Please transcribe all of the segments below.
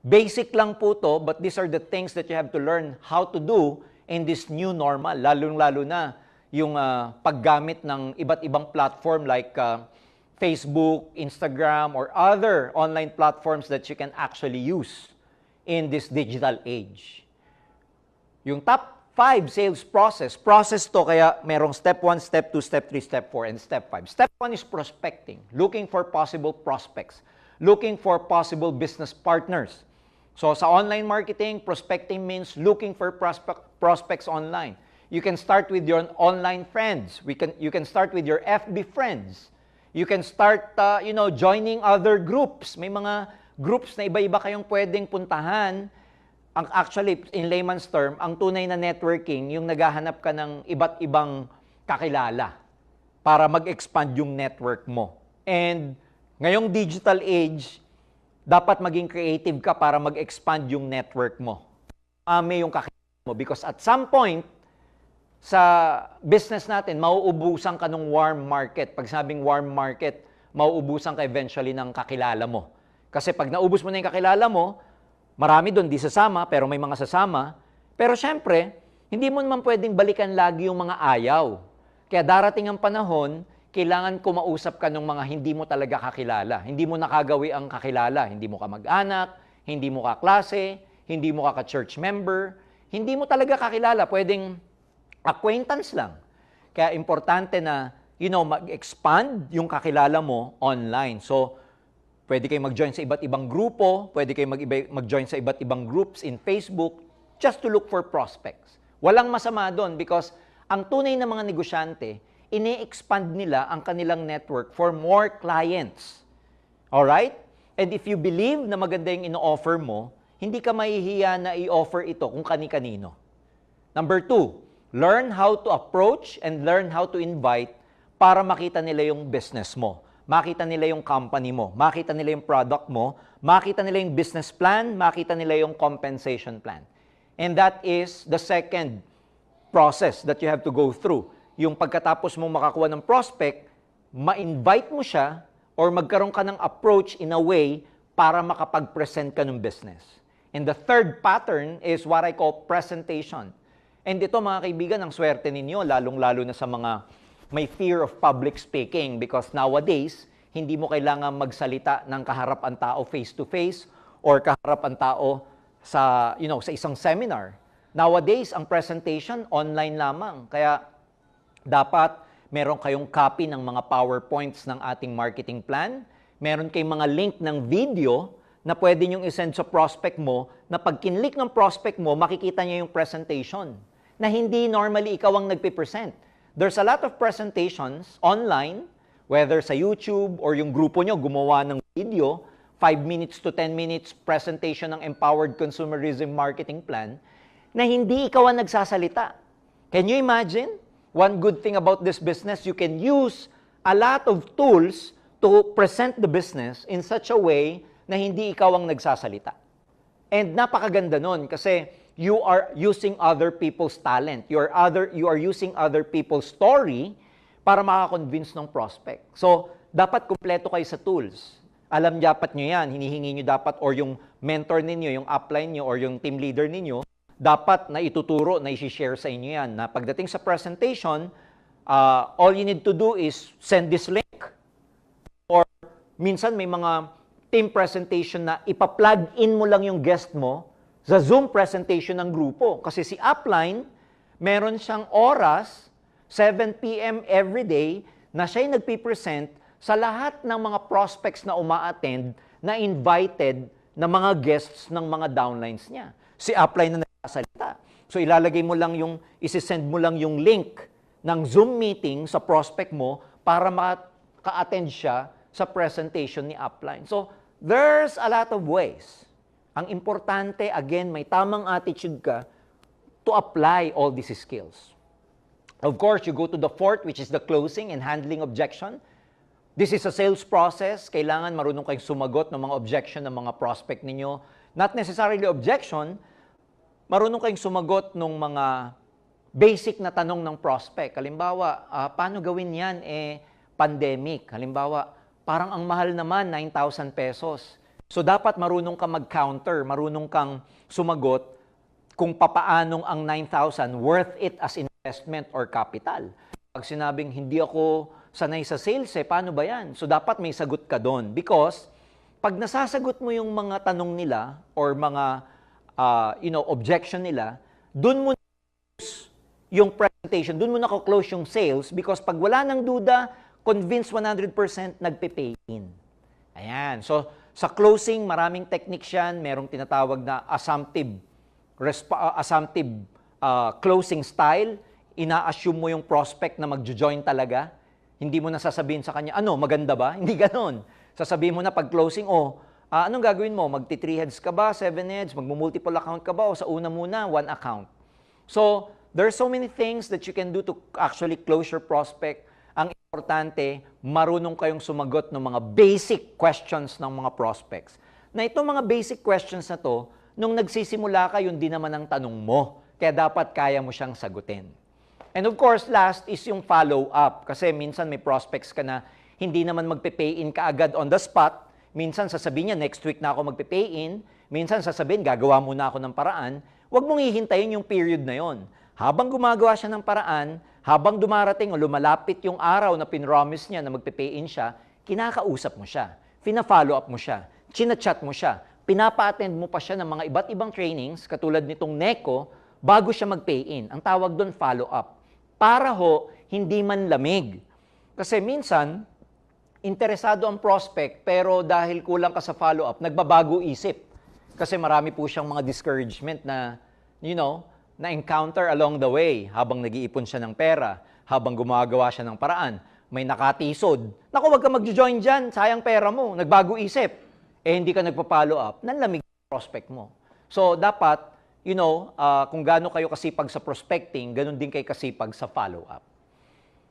Basic lang po to, but these are the things that you have to learn how to do in this new normal, lalong-lalo na yung paggamit ng iba't ibang platform like Facebook, Instagram, or other online platforms that you can actually use in this digital age. Yung top 5 sales process to kaya merong step 1, step 2, step 3, step 4, and step 5. Step 1 is prospecting, looking for possible prospects, looking for possible business partners. So sa online marketing, prospecting means looking for prospects online. You can start with your online friends. You can start with your FB friends. You can start, joining other groups. May mga groups na iba-iba kayong pwedeng puntahan. Actually, in layman's term, ang tunay na networking, yung naghahanap ka ng iba't ibang kakilala para mag-expand yung network mo. And ngayong digital age, dapat maging creative ka para mag-expand yung network mo. Yung kakilala mo. Because at some point, sa business natin, mauubusan ka ng warm market. Pag sabing warm market, mauubusan ka eventually ng kakilala mo. Kasi pag naubos mo na yung kakilala mo, marami doon di sasama, pero may mga sasama. Pero syempre, hindi mo naman pwedeng balikan lagi yung mga ayaw. Kaya darating ang panahon, kailangan kumausap ka ng mga hindi mo talaga kakilala. Hindi mo nakagawi ang kakilala. Hindi mo ka mag-anak, hindi mo ka klase, hindi mo ka church member, hindi mo talaga kakilala. Pwedeng acquaintance lang. Kaya importante na, mag-expand yung kakilala mo online. So, pwede kayo mag-join sa iba't ibang grupo, pwede kayo mag-join sa iba't ibang groups in Facebook just to look for prospects. Walang masama doon because ang tunay na mga negosyante, ini-expand nila ang kanilang network for more clients. Alright? And if you believe na maganda yung ino-offer mo, hindi ka mahihiya na i-offer ito kung kani-kanino. Number 2, learn how to approach and learn how to invite para makita nila yung business mo. Makita nila yung company mo. Makita nila yung product mo. Makita nila yung business plan. Makita nila yung compensation plan. And that is the second process that you have to go through. Yung pagkatapos mong makakuha ng prospect, ma-invite mo siya or magkaroon ka ng approach in a way para makapag-present ka ng business. And the third pattern is what I call presentation. And ito mga kaibigan, ang swerte ninyo, lalong-lalo na sa mga may fear of public speaking because nowadays, hindi mo kailangan magsalita ng kaharap ang tao face-to-face or kaharap ang tao sa isang seminar. Nowadays, ang presentation online lamang. Kaya dapat meron kayong copy ng mga PowerPoints ng ating marketing plan. Meron kayong mga link ng video na pwede nyong isend sa prospect mo na pag kinlik ng prospect mo, makikita niya yung presentation na hindi normally ikaw ang nagpipresent. There's a lot of presentations online, whether sa YouTube or yung grupo nyo gumawa ng video, 5 minutes to 10 minutes presentation ng Empowered Consumerism Marketing Plan, na hindi ikaw ang nagsasalita. Can you imagine? One good thing about this business, you can use a lot of tools to present the business in such a way na hindi ikaw ang nagsasalita. And napakaganda nun kasi you are using other people's talent. You are using other people's story para makakonvince ng prospect. So, dapat kumpleto kayo sa tools. Alam dapat nyo yan, hinihingi nyo dapat, or yung mentor ninyo, yung upline nyo, or yung team leader ninyo, dapat na ituturo, na isi-share sa inyo yan. Na pagdating sa presentation, all you need to do is send this link. Or minsan may mga team presentation na ipa-plug in mo lang yung guest mo sa Zoom presentation ng grupo. Kasi si upline, meron siyang oras, 7 p.m. every day, na siya'y nagpipresent sa lahat ng mga prospects na uma-attend na invited na mga guests ng mga downlines niya. Si upline na nagsasalita. So ilalagay mo lang isisend mo lang yung link ng Zoom meeting sa prospect mo para maka-attend siya sa presentation ni upline. So there's a lot of ways. Ang importante, again, may tamang attitude ka to apply all these skills. Of course, you go to the fourth, which is the closing and handling objection. This is a sales process. Kailangan marunong kayong sumagot ng mga objection ng mga prospect ninyo. Not necessarily objection, marunong kayong sumagot ng mga basic na tanong ng prospect. Halimbawa, paano gawin yan? Pandemic. Halimbawa, parang ang mahal naman, 9,000 pesos. So dapat marunong kang mag-counter, marunong kang sumagot kung papaanong ang 9,000 worth it as investment or capital. Pag sinabing hindi ako sanay sa sales, paano ba yan? So dapat may sagot ka doon. Because pag nasasagot mo yung mga tanong nila or mga objection nila, doon mo yung presentation, doon mo na-close yung sales because pag wala nang duda, convince 100% nagpe-pay in. Ayan. So, sa closing, maraming techniques yan. Merong tinatawag na assumptive closing style. Ina-assume mo yung prospect na magjo-join talaga. Hindi mo na sasabihin sa kanya, ano, maganda ba? Hindi ganon. Sasabihin mo na pag closing, anong gagawin mo? Magti-3 heads ka ba? 7 heads? Magmo-multiple account ka ba? O sa una muna, 1 account? So, there are so many things that you can do to actually close your prospect. Ang importante, marunong kayong sumagot ng mga basic questions ng mga prospects. Na itong mga basic questions na to, nung nagsisimula ka, yun din naman ang tanong mo. Kaya dapat kaya mo siyang sagutin. And of course, last is yung follow-up. Kasi minsan may prospects ka na hindi naman magpe-pay in ka agad on the spot. Minsan sasabihin niya, next week na ako magpe-pay in. Minsan sasabihin, gagawa muna ako ng paraan. Huwag mong hihintayin yung period na yon. Habang gumagawa siya ng paraan, habang dumarating o lumalapit yung araw na pinromise niya na magpe-pay in siya, kinakausap mo siya, fina-follow up mo siya, chinachat mo siya, pinapa-attend mo pa siya ng mga iba't ibang trainings, katulad nitong NECO, bago siya mag-pay in. Ang tawag doon, follow up. Para hindi man lamig. Kasi minsan, interesado ang prospect, pero dahil kulang ka sa follow up, nagbabago isip. Kasi marami po siyang mga discouragement na, na-encounter along the way habang nag-iipon siya ng pera, habang gumagawa siya ng paraan. May nakatisod. Naku, wag ka mag-join dyan, sayang pera mo, nagbago isip. Hindi ka nagpa-follow up, nanlamig ang prospect mo. So, dapat, kung gaano kayo kasipag sa prospecting, ganun din kayo kasipag sa follow up.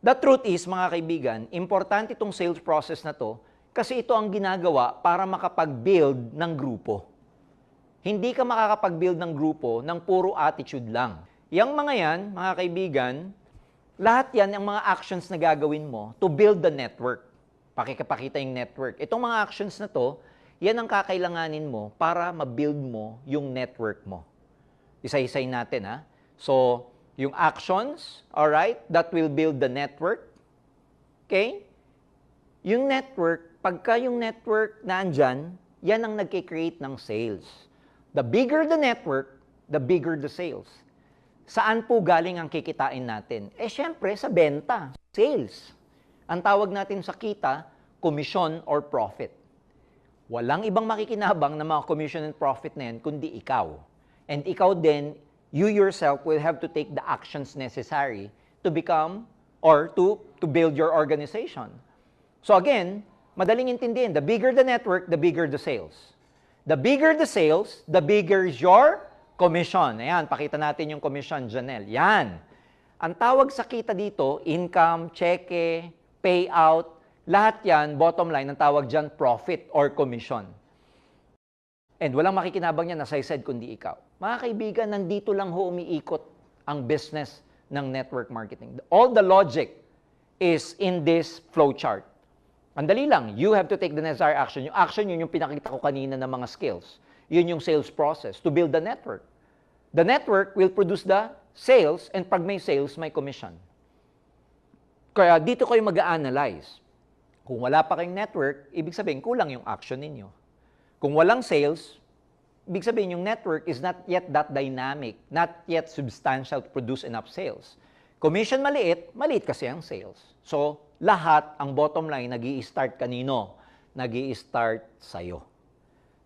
The truth is, mga kaibigan, importante itong sales process na to kasi ito ang ginagawa para makapag-build ng grupo. Hindi ka makakapag-build ng grupo ng puro attitude lang. Yang mga yan, mga kaibigan, lahat yan ang mga actions na gagawin mo to build the network. Pakikipakita yung network. Itong mga actions na to, yan ang kakailanganin mo para ma-build mo yung network mo. Isa-isay natin, ha? So, yung actions, alright, that will build the network. Okay? Yung network, pagka yung network naandyan, yan ang nagkikreate ng sales. The bigger the network, the bigger the sales. Saan po galing ang kikitain natin? Syempre, sa benta, sales. Ang tawag natin sa kita, commission or profit. Walang ibang makikinabang na mga commission and profit na yan, kundi ikaw. And ikaw din, you yourself will have to take the actions necessary to become or to build your organization. So again, madaling intindihin, the bigger the network, the bigger the sales. The bigger the sales, the bigger is your commission. Ayan, pakita natin yung commission, Janelle. Yan. Ang tawag sa kita dito, income, cheque, payout, lahat yan, bottom line, ang tawag dyan, profit or commission. And walang makikinabang yan, as I said, kundi ikaw. Mga kaibigan, nandito lang umiikot ang business ng network marketing. All the logic is in this flowchart. Ang dali lang, you have to take the necessary action. Yung action, yun yung pinakita ko kanina ng mga skills. Yun yung sales process to build the network. The network will produce the sales, and pag may sales, may commission. Kaya dito kayo mag-a-analyze. Kung wala pa kayong network, ibig sabihin, kulang yung action ninyo. Kung walang sales, ibig sabihin, yung network is not yet that dynamic, not yet substantial to produce enough sales. Commission maliit, maliit kasi ang sales. So, lahat, ang bottom line, nag-i-start kanino? Nag-i-start sa'yo.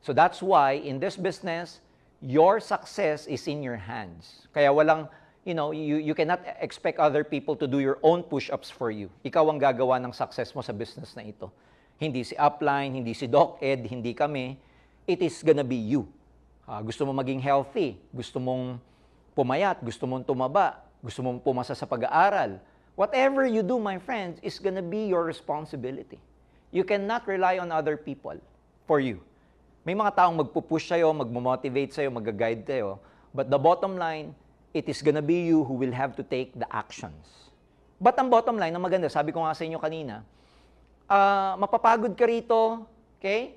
So that's why, in this business, your success is in your hands. Kaya walang, you cannot expect other people to do your own push-ups for you. Ikaw ang gagawa ng success mo sa business na ito. Hindi si Upline, hindi si Doc Ed, hindi kami. It is gonna be you. Gusto mo maging healthy, gusto mong pumayat, gusto mong tumaba, gusto mong pumasa sa pag-aaral. Whatever you do, my friends, is gonna be your responsibility. You cannot rely on other people for you. May mga taong magpupush sa'yo, magmomotivate sa'yo, mag-guide sa'yo. But the bottom line, it is gonna be you who will have to take the actions. But ang bottom line, ang maganda, sabi ko nga sa inyo kanina, mapapagod ka rito, okay?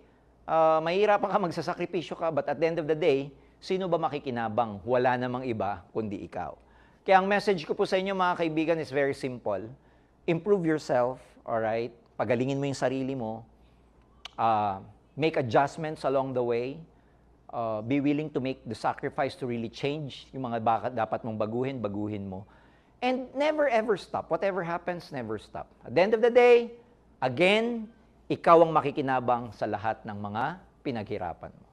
mahirapan ka, magsasakripisyo ka, but at the end of the day, sino ba makikinabang? Wala namang iba kundi ikaw. Kaya ang message ko po sa inyo mga kaibigan is very simple. Improve yourself, alright? Pagalingin mo yung sarili mo. Make adjustments along the way. Be willing to make the sacrifice to really change yung mga dapat mong baguhin mo. And never ever stop. Whatever happens, never stop. At the end of the day, again, ikaw ang makikinabang sa lahat ng mga pinaghirapan mo.